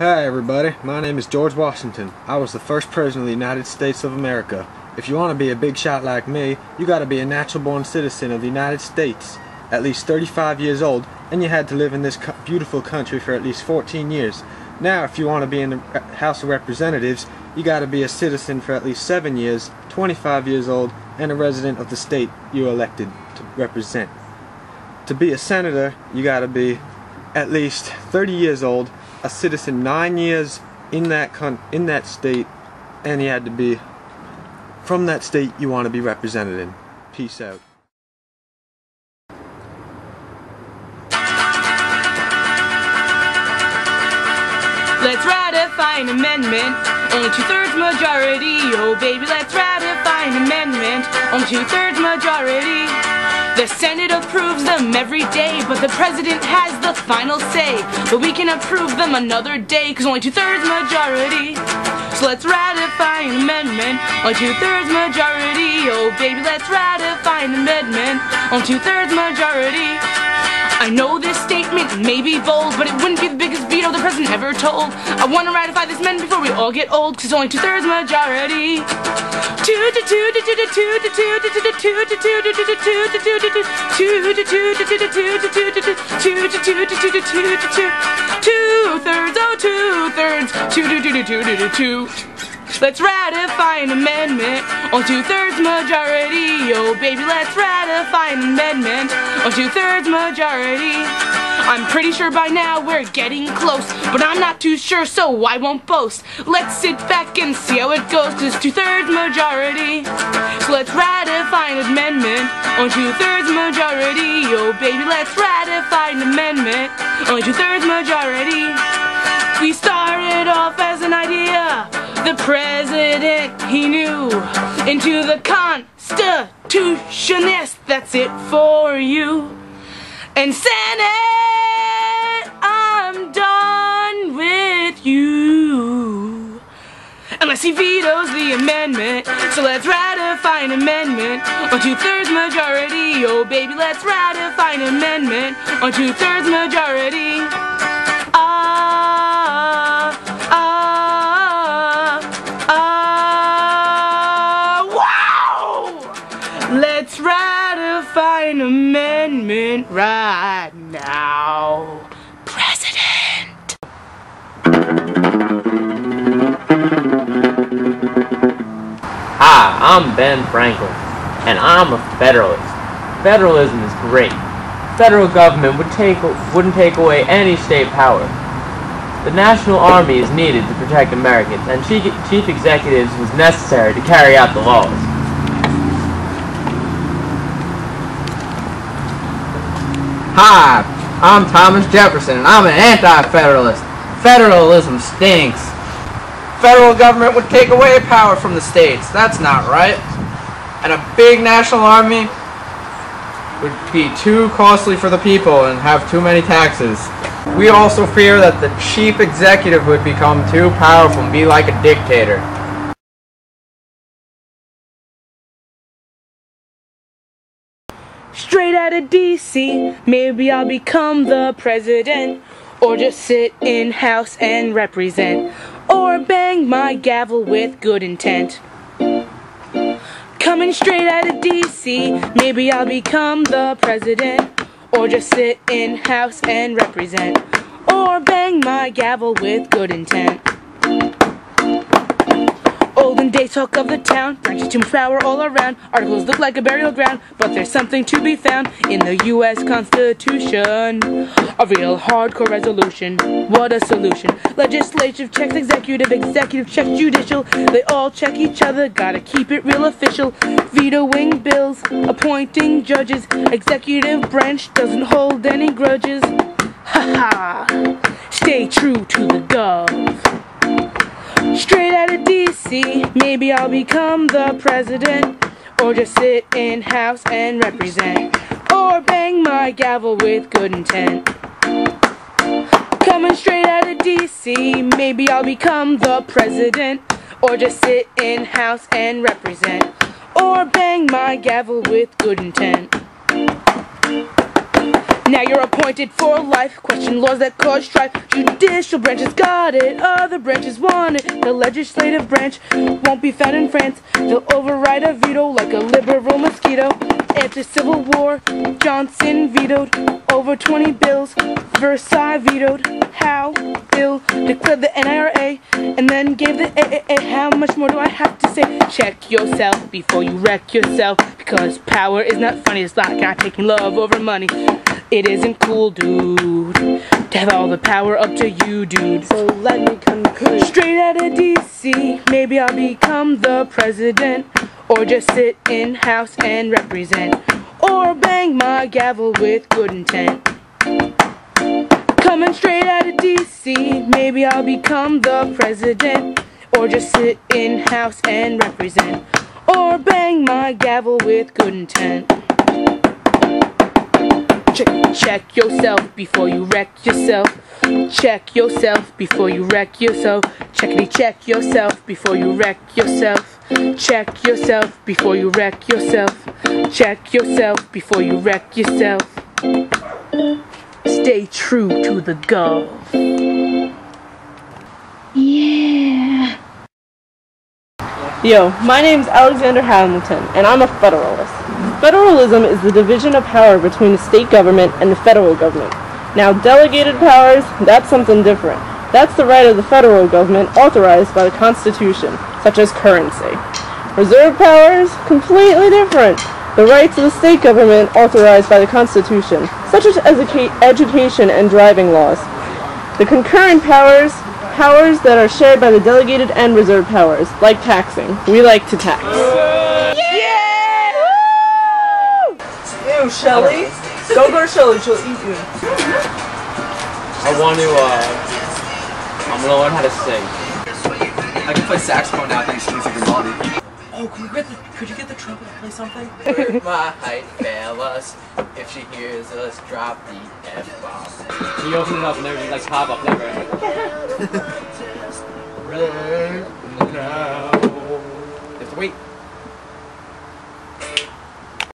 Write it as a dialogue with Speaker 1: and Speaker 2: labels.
Speaker 1: Hi everybody, my name is George Washington. I was the first president of the United States of America. If you want to be a big shot like me, you gotta be a natural born citizen of the United States, at least 35 years old, and you had to live in this beautiful country for at least 14 years. Now if you want to be in the House of Representatives, you gotta be a citizen for at least 7 years, 25 years old, and a resident of the state you elected to represent. To be a senator, you gotta be at least 30 years old, a citizen 9 years in that state, and you had to be from that state you want to be represented in. Peace out.
Speaker 2: Let's ratify an amendment, only 2/3 majority. Oh baby, let's ratify an amendment, only 2/3 majority. The Senate approves them every day, but the President has the final say. But we can approve them another day, cause only 2/3 majority. So let's ratify an amendment, only 2/3 majority. Oh baby, let's ratify an amendment, only 2/3 majority. I know this statement may be bold, but it wouldn't be the biggest veto the President ever told. I want to ratify this amendment before we all get old, cause it's only 2/3 majority. Let's ratify an amendment on 2/3 majority. Oh baby, let's ratify an amendment on 2/3 majority. I'm pretty sure by now we're getting close, but I'm not too sure, so I won't boast. Let's sit back and see how it goes, cause it's 2/3 majority. So let's ratify an amendment on 2/3 majority. Oh baby, let's ratify an amendment on 2/3 majority. We started off as an idea, the President, he knew, into the Constitutionist, that's it for you. And Senate, I'm done with you, unless he vetoes the amendment. So let's ratify an amendment on 2/3 majority. Oh baby, let's ratify an amendment on 2/3 majority. Let's ratify an amendment right now, President.
Speaker 3: Hi, I'm Ben Franklin, and I'm a Federalist. Federalism is great. Federal government wouldn't take away any state power. The National Army is needed to protect Americans, and chief executives was necessary to carry out the laws.
Speaker 4: Hi, I'm Thomas Jefferson, and I'm an anti-federalist. Federalism stinks. Federal government would take away power from the states. That's not right. And a big national army would be too costly for the people and have too many taxes. We also fear that the chief executive would become too powerful and be like a dictator.
Speaker 2: Straight out of DC, maybe I'll become the president, or just sit in House and represent, or bang my gavel with good intent. Coming straight out of DC, maybe I'll become the president, or just sit in House and represent, or bang my gavel with good intent. Olden days talk of the town, branches too much power all around. Articles look like a burial ground, but there's something to be found in the U.S. Constitution. A real hardcore resolution, what a solution. Legislative checks executive, executive checks judicial. They all check each other, gotta keep it real official. Vetoing bills, appointing judges. Executive branch doesn't hold any grudges. Ha ha, stay true to the gov. Straight out of DC, maybe I'll become the president, or just sit in House and represent, or bang my gavel with good intent. Coming straight out of DC, maybe I'll become the president, or just sit in House and represent, or bang my gavel with good intent. Now you're appointed for life. Question laws that cause strife. Judicial branches got it, other branches want it. The legislative branch won't be found in France. They'll override a veto like a liberal mosquito. Anti-Civil War, Johnson vetoed over 20 bills. Versailles vetoed. How? Bill declared the NIRA and then gave the AAA. How much more do I have to say? Check yourself before you wreck yourself, because power is not funny. It's like not taking love over money. It isn't cool, dude, to have all the power up to you, dude.
Speaker 5: So let me conclude.
Speaker 2: Straight out of DC, maybe I'll become the president, or just sit in house and represent, or bang my gavel with good intent. Coming straight out of DC, maybe I'll become the president, or just sit in house and represent, or bang my gavel with good intent. Check yourself before you wreck yourself. Check yourself before you wreck yourself. Check yourself before you wreck yourself. Check yourself before you wreck yourself. Check yourself before you wreck yourself. Stay true to the gov. Yeah.
Speaker 5: Yo, my name's Alexander Hamilton, and I'm a Federalist. Federalism is the division of power between the state government and the federal government. Now, delegated powers, that's something different. That's the right of the federal government authorized by the Constitution, such as currency. Reserve powers, completely different. The rights of the state government authorized by the Constitution, such as education and driving laws. The concurrent powers that are shared by the delegated and reserve powers, like taxing. We like to tax. Ew, Shelly. Go to Shelly, she'll eat you.
Speaker 3: I'm gonna learn how to sing.
Speaker 6: I can play saxophone now thanks to music and melody.
Speaker 4: Oh, could you get the trumpet to play something? My height, fellas. If she hears us drop the F-bomb.
Speaker 3: You open it up and everything's like pop up never.
Speaker 6: You have to wait